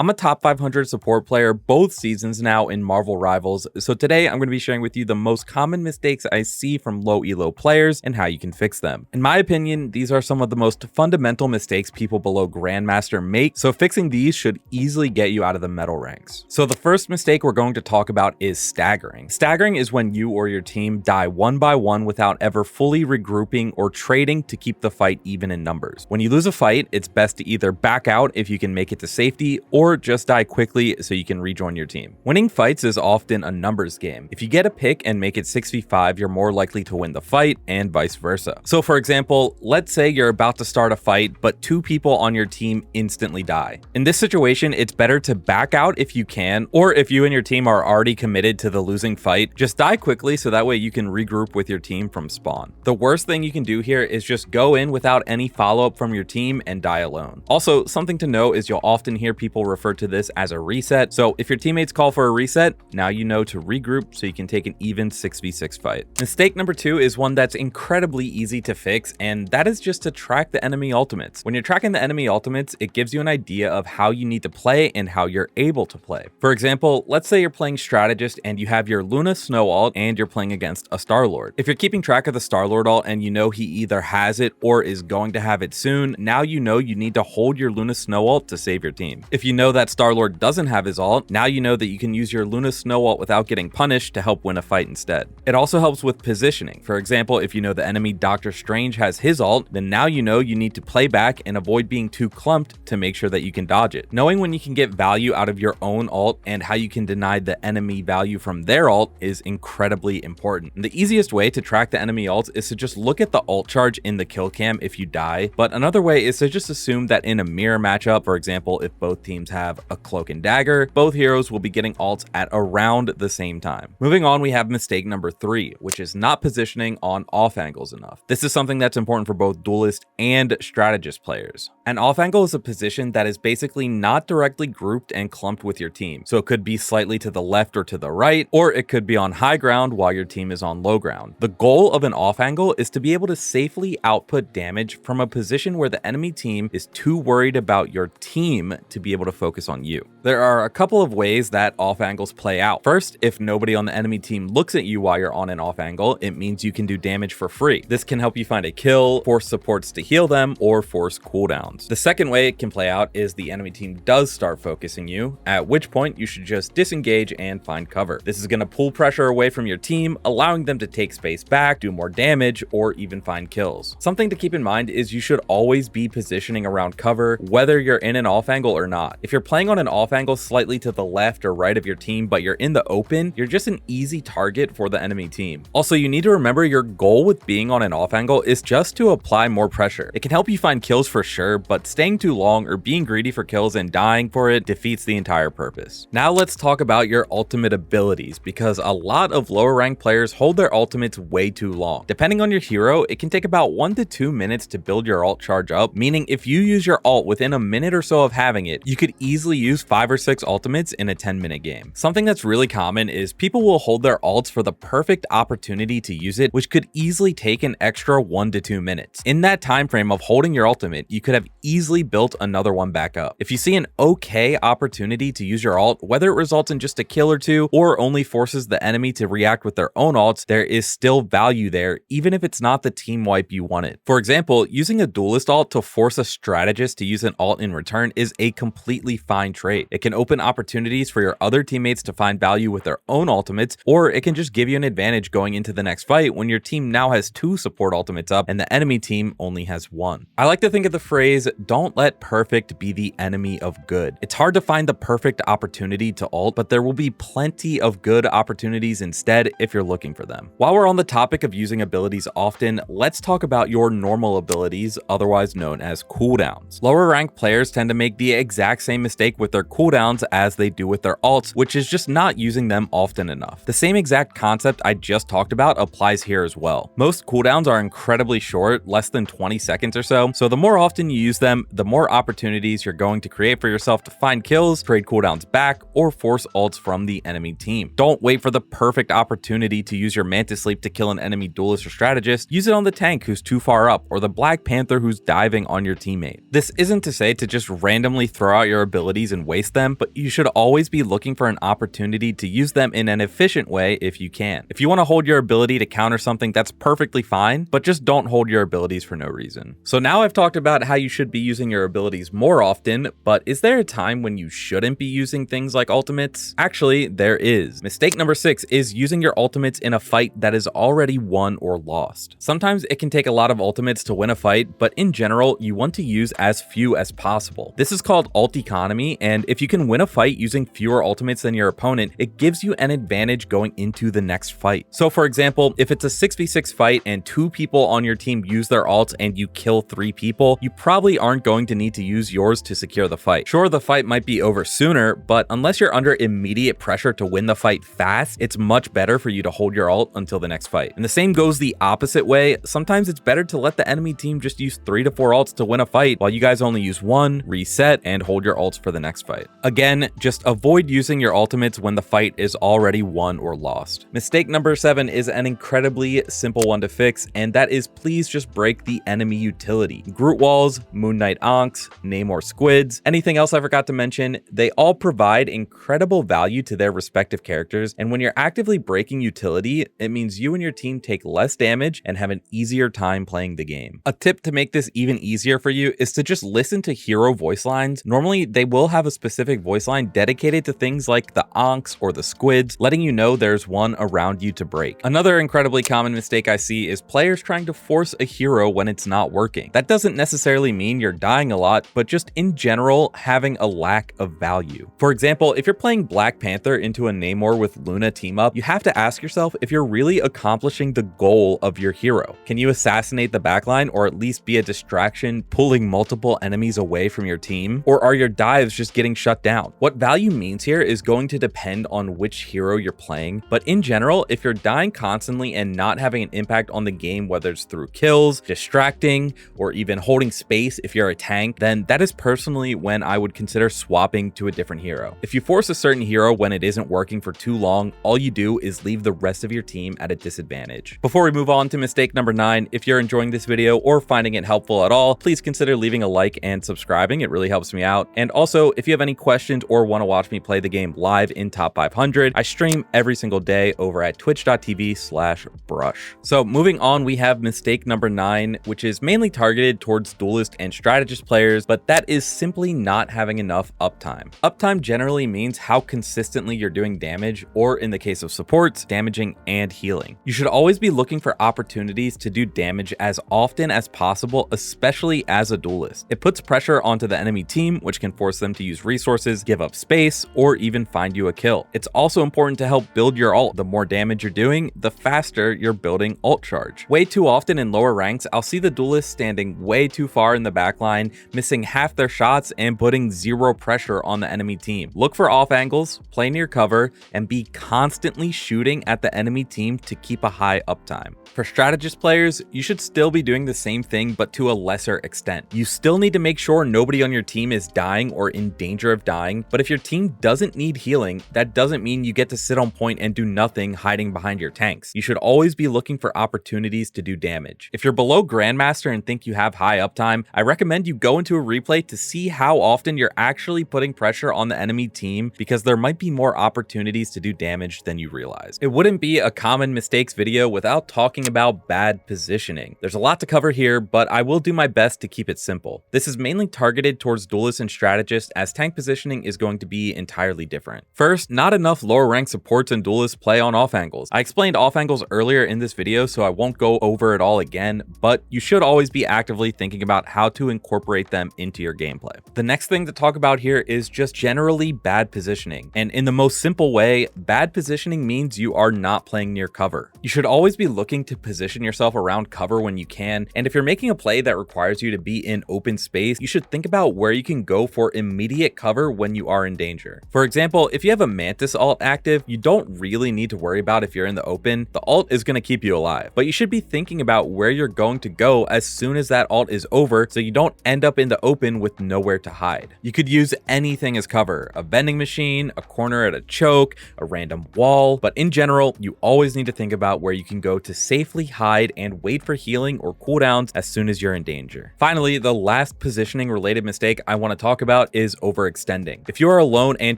I'm a top 500 support player both seasons now in Marvel Rivals, so today I'm going to be sharing with you the most common mistakes I see from low elo players and how you can fix them. In my opinion, these are some of the most fundamental mistakes people below Grandmaster make, so fixing these should easily get you out of the metal ranks. So the first mistake we're going to talk about is staggering. Staggering is when you or your team die one by one without ever fully regrouping or trading to keep the fight even in numbers. When you lose a fight, it's best to either back out if you can make it to safety, or just die quickly so you can rejoin your team. Winning fights is often a numbers game. If you get a pick and make it 6v5, you're more likely to win the fight, and vice versa. So for example, let's say you're about to start a fight, but 2 people on your team instantly die. In this situation, it's better to back out if you can, or if you and your team are already committed to the losing fight, just die quickly so that way you can regroup with your team from spawn. The worst thing you can do here is just go in without any follow-up from your team and die alone. Also, something to know is you'll often hear people refer to this as a reset, so if your teammates call for a reset, now you know to regroup so you can take an even 6v6 fight. Mistake number 2 is one that's incredibly easy to fix, and that is just to track the enemy ultimates. When you're tracking the enemy ultimates, it gives you an idea of how you need to play and how you're able to play. For example, let's say you're playing strategist and you have your Luna Snow ult and you're playing against a Star-Lord. If you're keeping track of the Star-Lord ult and you know he either has it or is going to have it soon, now you know you need to hold your Luna Snow ult to save your team. If you know that Star-Lord doesn't have his ult, now you know that you can use your Luna Snow ult without getting punished to help win a fight instead. It also helps with positioning. For example, if you know the enemy Doctor Strange has his ult, then now you know you need to play back and avoid being too clumped to make sure that you can dodge it. Knowing when you can get value out of your own ult and how you can deny the enemy value from their ult is incredibly important. And the easiest way to track the enemy ults is to just look at the ult charge in the kill cam if you die, but another way is to just assume that in a mirror matchup, for example, if both teams have a cloak and dagger, both heroes will be getting ults at around the same time. Moving on, we have mistake number 3, which is not positioning on off angles enough. This is something that's important for both duelist and strategist players. An off angle is a position that is basically not directly grouped and clumped with your team. So it could be slightly to the left or to the right, or it could be on high ground while your team is on low ground. The goal of an off angle is to be able to safely output damage from a position where the enemy team is too worried about your team to be able to focus on you. There are a couple of ways that off angles play out. First, if nobody on the enemy team looks at you while you're on an off angle, it means you can do damage for free. This can help you find a kill, force supports to heal them, or force cooldowns. The second way it can play out is the enemy team does start focusing you, at which point you should just disengage and find cover. This is going to pull pressure away from your team, allowing them to take space back, do more damage, or even find kills. Something to keep in mind is you should always be positioning around cover, whether you're in an off angle or not. If you're playing on an off angle slightly to the left or right of your team, but you're in the open, you're just an easy target for the enemy team. Also, you need to remember your goal with being on an off angle is just to apply more pressure. It can help you find kills for sure, but staying too long or being greedy for kills and dying for it defeats the entire purpose. Now let's talk about your ultimate abilities, because a lot of lower ranked players hold their ultimates way too long. Depending on your hero, it can take about 1 to 2 minutes to build your ult charge up, meaning if you use your ult within a minute or so of having it, you could easily use 5 or 6 ultimates in a 10-minute game. Something that's really common is people will hold their ults for the perfect opportunity to use it, which could easily take an extra 1 to 2 minutes. In that time frame of holding your ultimate, you could have easily built another one back up. If you see an okay opportunity to use your ult, whether it results in just a kill or 2 or only forces the enemy to react with their own ults, there is still value there, even if it's not the team wipe you wanted. For example, using a duelist ult to force a strategist to use an ult in return is a completely fine trait. It can open opportunities for your other teammates to find value with their own ultimates, or it can just give you an advantage going into the next fight when your team now has 2 support ultimates up and the enemy team only has 1. I like to think of the phrase, don't let perfect be the enemy of good. It's hard to find the perfect opportunity to ult, but there will be plenty of good opportunities instead if you're looking for them. While we're on the topic of using abilities often, let's talk about your normal abilities, otherwise known as cooldowns. Lower ranked players tend to make the exact same mistake with their cooldowns as they do with their ults, which is just not using them often enough. The same exact concept I just talked about applies here as well. Most cooldowns are incredibly short, less than 20 seconds or so the more often you use them, the more opportunities you're going to create for yourself to find kills, trade cooldowns back, or force ults from the enemy team. Don't wait for the perfect opportunity to use your Mantis Leap to kill an enemy duelist or strategist. Use it on the tank who's too far up, or the Black Panther who's diving on your teammate. This isn't to say to just randomly throw out your abilities and waste them, but you should always be looking for an opportunity to use them in an efficient way if you can. If you want to hold your ability to counter something, that's perfectly fine, but just don't hold your abilities for no reason. So now I've talked about how you should be using your abilities more often, but is there a time when you shouldn't be using things like ultimates? Actually, there is. Mistake number 6 is using your ultimates in a fight that is already won or lost. Sometimes it can take a lot of ultimates to win a fight, but in general, you want to use as few as possible. This is called ult economy, and if you can win a fight using fewer ultimates than your opponent, it gives you an advantage going into the next fight. So for example, if it's a 6v6 fight and 2 people on your team use their ults and you kill 3 people, you probably aren't going to need to use yours to secure the fight. Sure, the fight might be over sooner, but unless you're under immediate pressure to win the fight fast, it's much better for you to hold your ult until the next fight. And the same goes the opposite way. Sometimes it's better to let the enemy team just use 3 to 4 ults to win a fight while you guys only use 1, reset, and hold your ults for the next fight. Again, just avoid using your ultimates when the fight is already won or lost. Mistake number 7 is an incredibly simple one to fix, and that is please just break the enemy utility. Groot walls, Moon Knight Onks, Namor squids, anything else I forgot to mention, they all provide incredible value to their respective characters, and when you're actively breaking utility, it means you and your team take less damage and have an easier time playing the game. A tip to make this even easier for you is to just listen to hero voice lines. Normally, they will have a specific voice line dedicated to things like the Onks or the squids, letting you know there's one around you to break. Another incredibly common mistake I see is players trying to force a hero when it's not working. That doesn't necessarily mean you're dying a lot, but just in general, having a lack of value. For example, if you're playing Black Panther into a Namor with Luna team up, you have to ask yourself if you're really accomplishing the goal of your hero. Can you assassinate the backline or at least be a distraction, pulling multiple enemies away from your team? Or are your dives just getting shut down? What value means here is going to depend on which hero you're playing, but in general, if you're dying constantly and not having an impact on the game, whether it's through kills, distracting, or even holding space if you're a tank, then that is personally when I would consider swapping to a different hero. If you force a certain hero when it isn't working for too long, all you do is leave the rest of your team at a disadvantage. Before we move on to mistake number 9, if you're enjoying this video or finding it helpful at all, please consider leaving a like and subscribing. It really helps me out. And also, if you have any questions or want to watch me play the game live in top 500, I stream every single day over at twitch.tv/brush. So moving on, we have mistake number 9, which is mainly targeted towards duelist and strategist players, but that is simply not having enough uptime. Uptime generally means how consistently you're doing damage, or in the case of supports, damaging and healing. You should always be looking for opportunities to do damage as often as possible, especially as a duelist. It puts pressure onto the enemy team, which can force them to use resources, give up space, or even find you a kill. It's also important to help build your ult. The more damage you're doing, the faster you're building ult charge. Way too often in lower ranks, I'll see the duelists standing way too far in the backline, missing half their shots and putting zero pressure on the enemy team. Look for off angles, play near cover, and be constantly shooting at the enemy team to keep a high uptime. For strategist players, you should still be doing the same thing, but to a lesser extent. You still need to make sure nobody on your team is dying or in danger of dying, but if your team doesn't need healing, that doesn't mean you get to sit on point and do nothing hiding behind your tanks. You should always be looking for opportunities to do damage. If you're below Grandmaster and think you have high uptime, I recommend you go into a replay to see how often you're actually putting pressure on the enemy team, because there might be more opportunities to do damage than you realize. It wouldn't be a common mistakes video without talking about bad positioning. There's a lot to cover here, but I will do my best to keep it simple. This is mainly targeted towards duelists and strategists, as tank positioning is going to be entirely different. First, not enough lower rank supports and duelists play on off angles. I explained off angles earlier in this video, so I won't go over it all again, but you should always be actively thinking about how to incorporate them into your gameplay. The next thing to talk about here is just generally bad positioning. And in the most simple way, bad positioning means you are not playing near cover. You should always be looking to position yourself around cover when you can, and if you're making a play that requires you to be in open space, you should think about where you can go for immediate cover when you are in danger. For example, if you have a Mantis ult active, you don't really need to worry about if you're in the open. The ult is going to keep you alive, but you should be thinking about where you're going to go as soon as that ult is over, so you don't end up in the open with nowhere to hide. You could use anything as cover: a vending machine, a corner at a choke, a random wall, but in general, you always need to think about where you can go to safely hide and wait for healing or cooldowns as soon as you're in danger. Finally, the last positioning related mistake I want to talk about is overextending. If you are alone and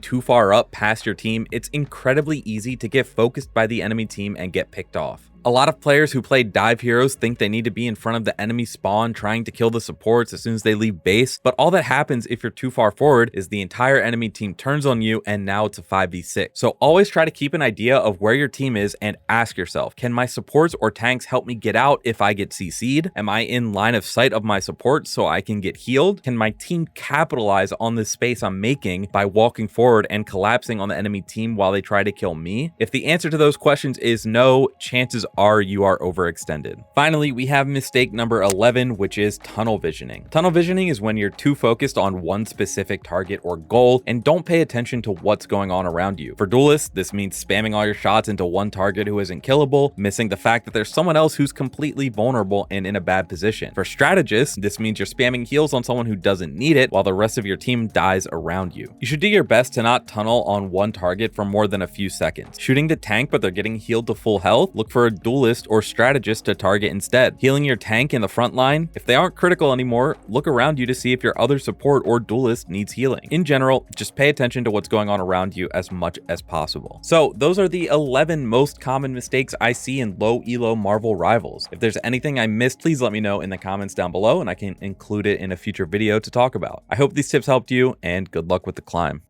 too far up past your team, it's incredibly easy to get focused by the enemy team and get picked off. A lot of players who play dive heroes think they need to be in front of the enemy spawn trying to kill the supports as soon as they leave base, but all that happens if you're too far forward is the entire enemy team turns on you and now it's a 5v6. So always try to keep an idea of where your team is and ask yourself, can my supports or tanks help me get out if I get CC'd? Am I in line of sight of my support so I can get healed? Can my team capitalize on this space I'm making by walking forward and collapsing on the enemy team while they try to kill me? If the answer to those questions is no, chances are you are overextended. Finally, we have mistake number 11, which is tunnel visioning. Tunnel visioning is when you're too focused on one specific target or goal and don't pay attention to what's going on around you. For duelists, this means spamming all your shots into one target who isn't killable, missing the fact that there's someone else who's completely vulnerable and in a bad position. For strategists, this means you're spamming heals on someone who doesn't need it while the rest of your team dies around you. You should do your best to not tunnel on one target for more than a few seconds. Shooting the tank but they're getting healed to full health, look for a duelist or strategist to target instead. Healing your tank in the front line, if they aren't critical anymore, look around you to see if your other support or duelist needs healing. In general, just pay attention to what's going on around you as much as possible. So those are the 11 most common mistakes I see in low elo Marvel Rivals. If there's anything I missed, please let me know in the comments down below and I can include it in a future video to talk about. I hope these tips helped you and good luck with the climb.